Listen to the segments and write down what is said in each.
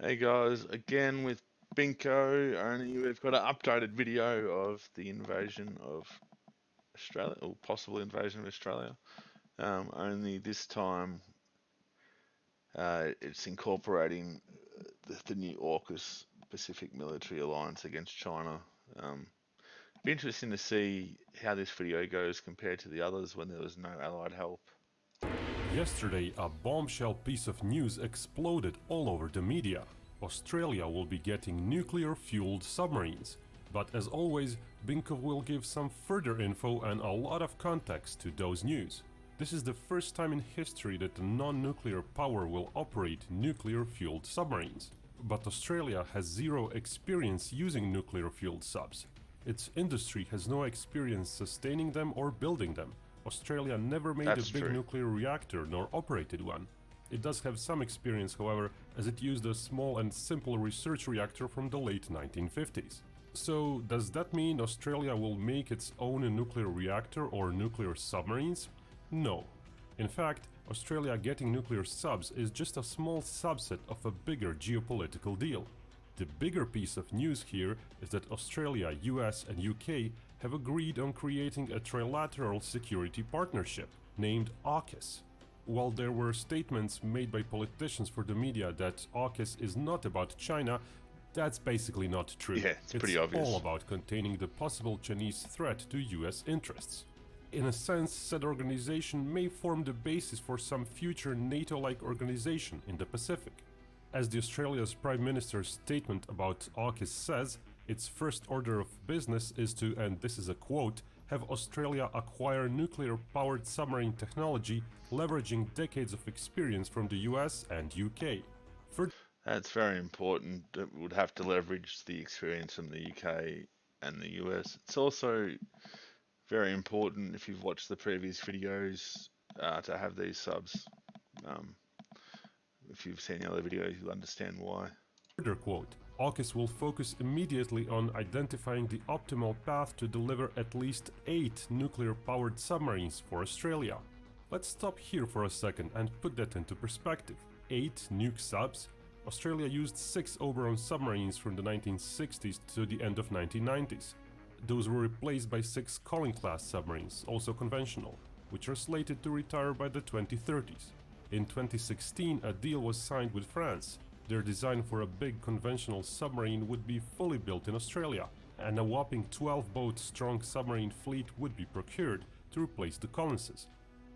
Hey guys, again with Binko, only we've got an updated video of the invasion of Australia, or possible invasion of Australia. Only this time it's incorporating the new AUKUS Pacific Military Alliance against China. Be interesting to see how this video goes compared to the others when there was no Allied help. Yesterday, a bombshell piece of news exploded all over the media. Australia will be getting nuclear-fueled submarines. But as always, Binkov will give some further info and a lot of context to those news. This is the first time in history that a non-nuclear power will operate nuclear-fueled submarines. But Australia has zero experience using nuclear-fueled subs. Its industry has no experience sustaining them or building them. Australia never made a That's big true. nuclear reactor nor operated one. It does have some experience, however, as it used a small and simple research reactor from the late 1950s. So, does that mean Australia will make its own nuclear reactor or nuclear submarines? No. In fact, Australia getting nuclear subs is just a small subset of a bigger geopolitical deal. The bigger piece of news here is that Australia, US and UK have agreed on creating a trilateral security partnership named AUKUS. While there were statements made by politicians for the media that AUKUS is not about China, that's basically not true. Yeah, it's pretty obvious. All about containing the possible Chinese threat to US interests. In a sense, said organization may form the basis for some future NATO-like organization in the Pacific. As the Australia's Prime Minister's statement about AUKUS says, its first order of business is to, and this is a quote, have Australia acquire nuclear-powered submarine technology, leveraging decades of experience from the US and UK. That's very important. It would have to leverage the experience from the UK and the US. It's also very important, if you've watched the previous videos, to have these subs. Um, if you've seen the other videos, you'll understand why. Further quote, AUKUS will focus immediately on identifying the optimal path to deliver at least 8 nuclear-powered submarines for Australia. Let's stop here for a second and put that into perspective. 8 nuke subs? Australia used 6 Oberon submarines from the 1960s to the end of 1990s. Those were replaced by 6 Collins-class submarines, also conventional, which are slated to retire by the 2030s. In 2016, a deal was signed with France. Their design for a big conventional submarine would be fully built in Australia, and a whopping 12-boat strong submarine fleet would be procured to replace the Collinses.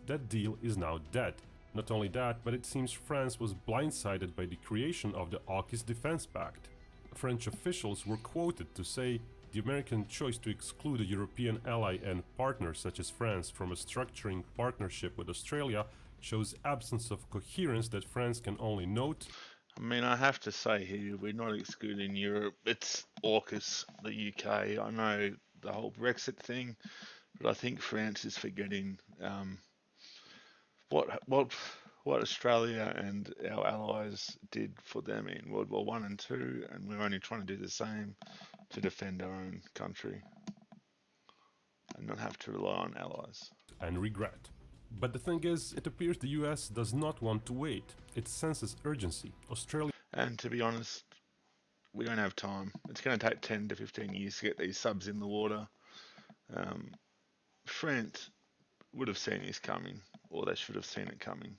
That deal is now dead. Not only that, but it seems France was blindsided by the creation of the AUKUS Defense Pact. French officials were quoted to say, "The American choice to exclude a European ally and partner such as France from a structuring partnership with Australia shows absence of coherence that France can only note." I mean, I have to say here, we're not excluding Europe. It's AUKUS, the UK. I know the whole Brexit thing, but I think France is forgetting what what Australia and our allies did for them in World War One and Two, and we're only trying to do the same to defend our own country and not have to rely on allies. And regret. But the thing is, it appears the US does not want to wait. It senses urgency. Australia And to be honest, we don't have time. It's going to take 10 to 15 years to get these subs in the water. France would have seen this coming, or they should have seen it coming.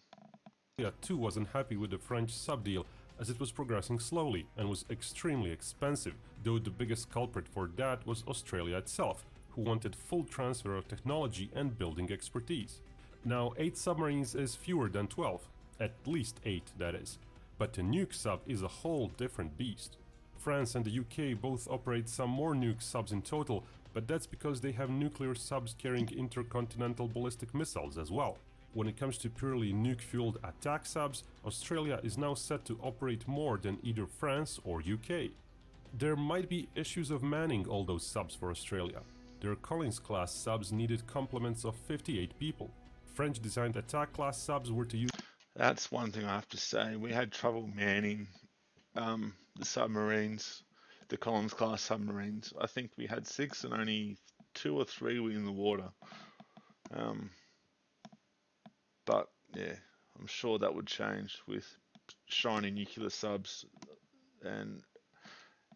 too wasn't happy with the French sub deal as it was progressing slowly and was extremely expensive, though the biggest culprit for that was Australia itself, who wanted full transfer of technology and building expertise. Now, 8 submarines is fewer than 12, at least 8 that is, but a nuke sub is a whole different beast. France and the UK both operate some more nuke subs in total, but that's because they have nuclear subs carrying intercontinental ballistic missiles as well. When it comes to purely nuke-fueled attack subs, Australia is now set to operate more than either France or UK. There might be issues of manning all those subs for Australia. Their Collins-class subs needed complements of 58 people. French-designed attack-class subs were to use... That's one thing I have to say. We had trouble manning the submarines, the Collins class submarines. I think we had 6 and only 2 or 3 were in the water. But yeah, I'm sure that would change with shiny nuclear subs and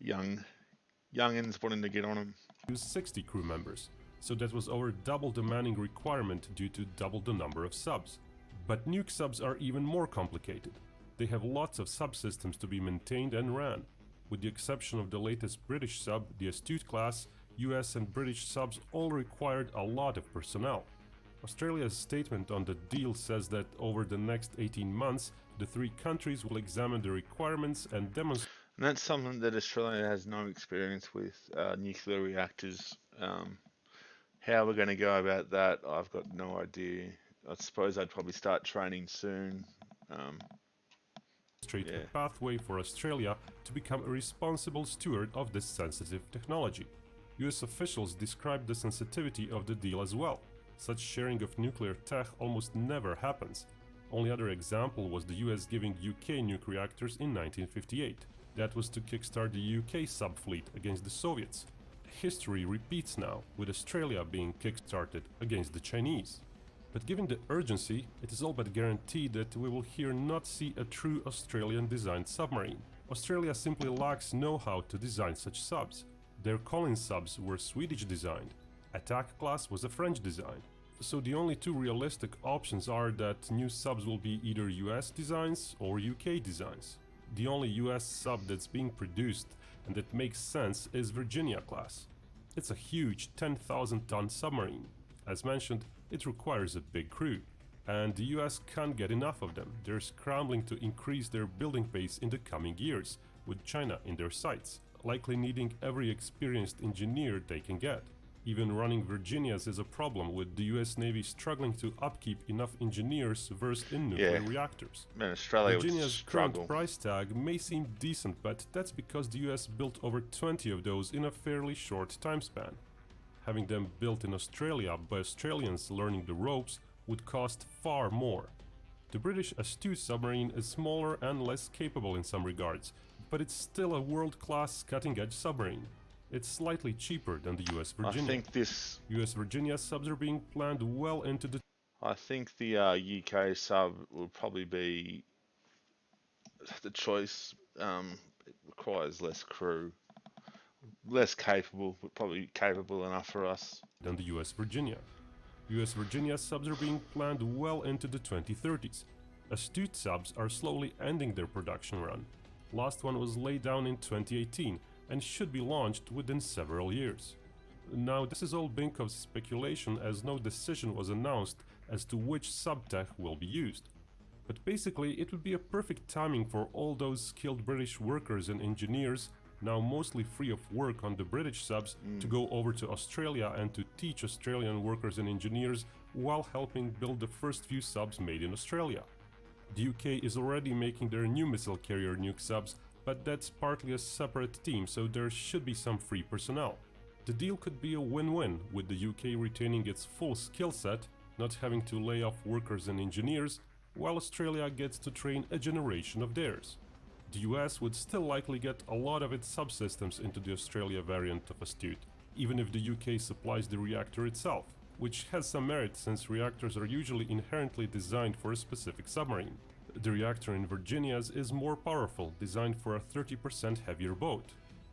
youngins wanting to get on them. Use 60 crew members, so that was over double the manning requirement due to double the number of subs. But nuke subs are even more complicated. They have lots of subsystems to be maintained and ran. With the exception of the latest British sub, the Astute class, US and British subs all required a lot of personnel. Australia's statement on the deal says that over the next 18 months, the three countries will examine the requirements and demonstrate. And that's something that Australia has no experience with, nuclear reactors. How we're going to go about that, I've got no idea. I suppose I'd probably start training soon. A pathway for Australia to become a responsible steward of this sensitive technology. US officials described the sensitivity of the deal as well. Such sharing of nuclear tech almost never happens. Only other example was the US giving UK nuke reactors in 1958. That was to kickstart the UK subfleet against the Soviets. History repeats now, with Australia being kickstarted against the Chinese. But given the urgency, it is all but guaranteed that we will here not see a true Australian-designed submarine. Australia simply lacks know-how to design such subs. Their Collins subs were Swedish-designed. Attack class was a French design. So the only two realistic options are that new subs will be either US designs or UK designs. The only US sub that's being produced and that makes sense is Virginia class. It's a huge 10,000-ton submarine. As mentioned, it requires a big crew, and the US can't get enough of them. They're scrambling to increase their building pace in the coming years, with China in their sights, likely needing every experienced engineer they can get. Even running Virginias is a problem, with the US Navy struggling to upkeep enough engineers versed in nuclear reactors. Man, Australia Virginia's would struggle. current price tag may seem decent, but that's because the US built over 20 of those in a fairly short time span. Having them built in Australia by Australians learning the ropes would cost far more. The British Astute submarine is smaller and less capable in some regards, but it's still a world-class cutting-edge submarine. It's slightly cheaper than the US Virginia. I think this... US Virginia subs are being planned well into the... I think the UK sub will probably be the choice. It requires less crew. Less capable, but probably capable enough for us. Than the US Virginia. US Virginia subs are being planned well into the 2030s. Astute subs are slowly ending their production run. Last one was laid down in 2018 and should be launched within several years. Now this is all Binkov's speculation, as no decision was announced as to which subtech will be used. But basically it would be a perfect timing for all those skilled British workers and engineers, now mostly free of work on the British subs, to go over to Australia and to teach Australian workers and engineers while helping build the first few subs made in Australia. The UK is already making their new missile carrier nuke subs, but that's partly a separate team, so there should be some free personnel. The deal could be a win-win, with the UK retaining its full skill set, not having to lay off workers and engineers, while Australia gets to train a generation of theirs. The US would still likely get a lot of its subsystems into the Australia variant of Astute, even if the UK supplies the reactor itself, which has some merit since reactors are usually inherently designed for a specific submarine. The reactor in Virginia's is more powerful, designed for a 30% heavier boat.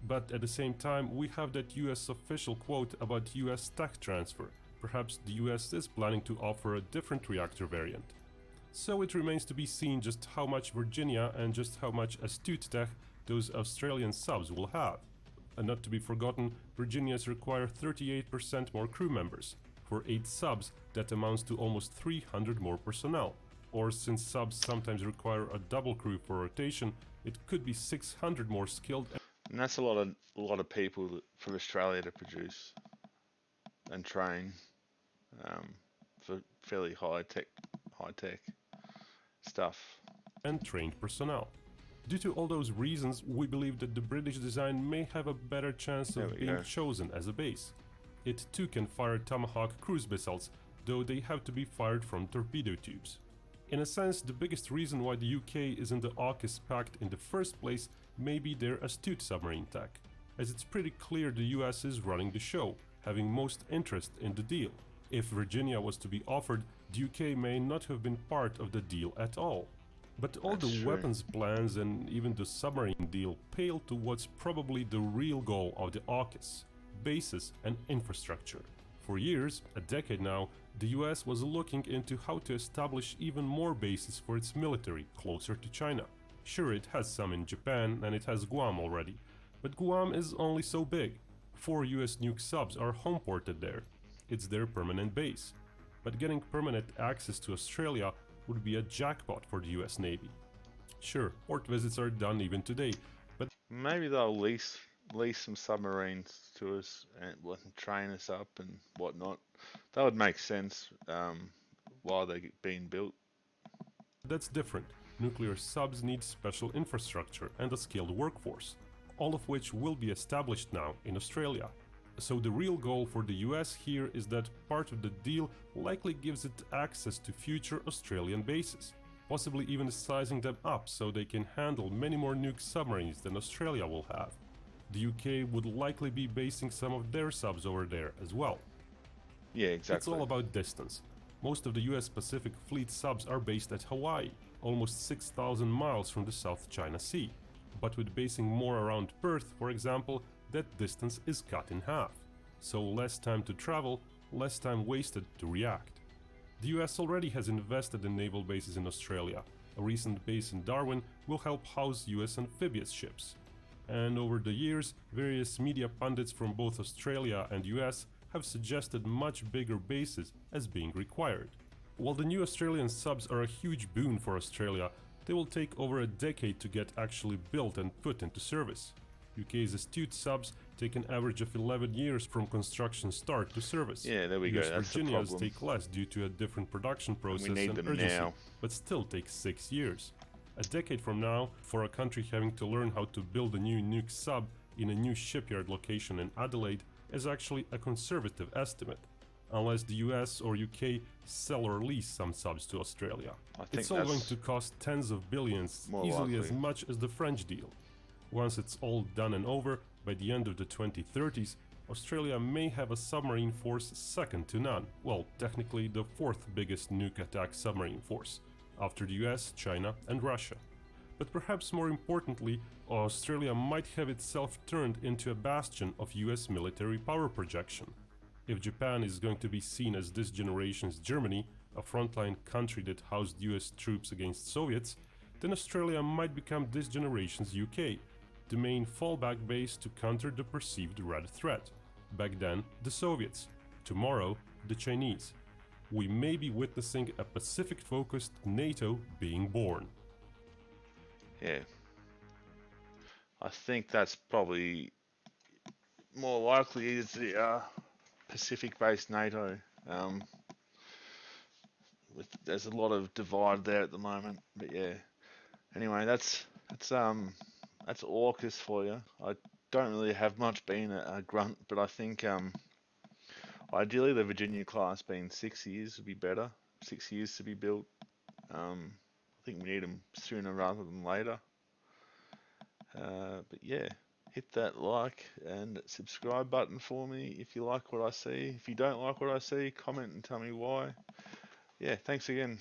But at the same time, we have that US official quote about US tech transfer. Perhaps the US is planning to offer a different reactor variant. So it remains to be seen just how much Virginia and just how much Astute tech those Australian subs will have. And not to be forgotten, Virginias require 38% more crew members. For 8 subs, that amounts to almost 300 more personnel. Or since subs sometimes require a double crew for rotation, it could be 600 more skilled. And that's a lot of people for Australia to produce and train for fairly high tech stuff. And trained personnel. Due to all those reasons, we believe that the British design may have a better chance of being chosen as a base. It too can fire Tomahawk cruise missiles, though they have to be fired from torpedo tubes. In a sense, the biggest reason why the UK is in the AUKUS pact in the first place may be their Astute submarine tech, as it's pretty clear the US is running the show, having most interest in the deal. If Virginia was to be offered, the UK may not have been part of the deal at all. But all the That's true. weapons plans and even the submarine deal pale to what's probably the real goal of the AUKUS: bases and infrastructure. For years, a decade now, the US was looking into how to establish even more bases for its military closer to China. Sure, it has some in Japan and it has Guam already, but Guam is only so big. 4 US nuke subs are home ported there. It's their permanent base. But getting permanent access to Australia would be a jackpot for the US Navy. Sure, port visits are done even today, but Maybe they'll lease some submarines to us and train us up and whatnot. That would make sense while they're being built. that's different. Nuclear subs need special infrastructure and a skilled workforce, all of which will be established now in Australia. So the real goal for the US here is that part of the deal likely gives it access to future Australian bases, possibly even sizing them up so they can handle many more nuke submarines than Australia will have. The UK would likely be basing some of their subs over there as well. Yeah, It's exactly. all about distance. Most of the US Pacific Fleet subs are based at Hawaii, almost 6,000 miles from the South China Sea. But with basing more around Perth, for example, that distance is cut in half. So less time to travel, less time wasted to react. The US already has invested in naval bases in Australia. A recent base in Darwin will help house US amphibious ships. And over the years, various media pundits from both Australia and US have suggested much bigger bases as being required. While the new Australian subs are a huge boon for Australia, they will take over a decade to get actually built and put into service. UK's Astute subs take an average of 11 years from construction start to service. Yeah, there we go. US That's the Virginias problem. take less due to a different production process need and them urgency, now. but still take 6 years. A decade from now, for a country having to learn how to build a new nuke sub in a new shipyard location in Adelaide is actually a conservative estimate, unless the US or UK sell or lease some subs to Australia. I think It's all going that's to cost tens of billions, more easily as likely. much as the French deal. Once it's all done and over, by the end of the 2030s, Australia may have a submarine force second to none. Well, technically the 4th biggest nuke attack submarine force, after the US, China and Russia. But perhaps more importantly, Australia might have itself turned into a bastion of US military power projection. If Japan is going to be seen as this generation's Germany, a frontline country that housed US troops against Soviets, then Australia might become this generation's UK, the main fallback base to counter the perceived red threat. Back then, the Soviets. Tomorrow, the Chinese. We may be witnessing a Pacific-focused NATO being born. Yeah. I think that's probably more likely is the Pacific-based NATO. There's a lot of divide there at the moment, but yeah. Anyway, that's AUKUS for you. I don't really have much being a grunt, but I think ideally the Virginia class being 6 years would be better. 6 years to be built. I think we need them sooner rather than later. But yeah, hit that like and subscribe button for me if you like what I see. If you don't like what I see, comment and tell me why. Yeah, thanks again.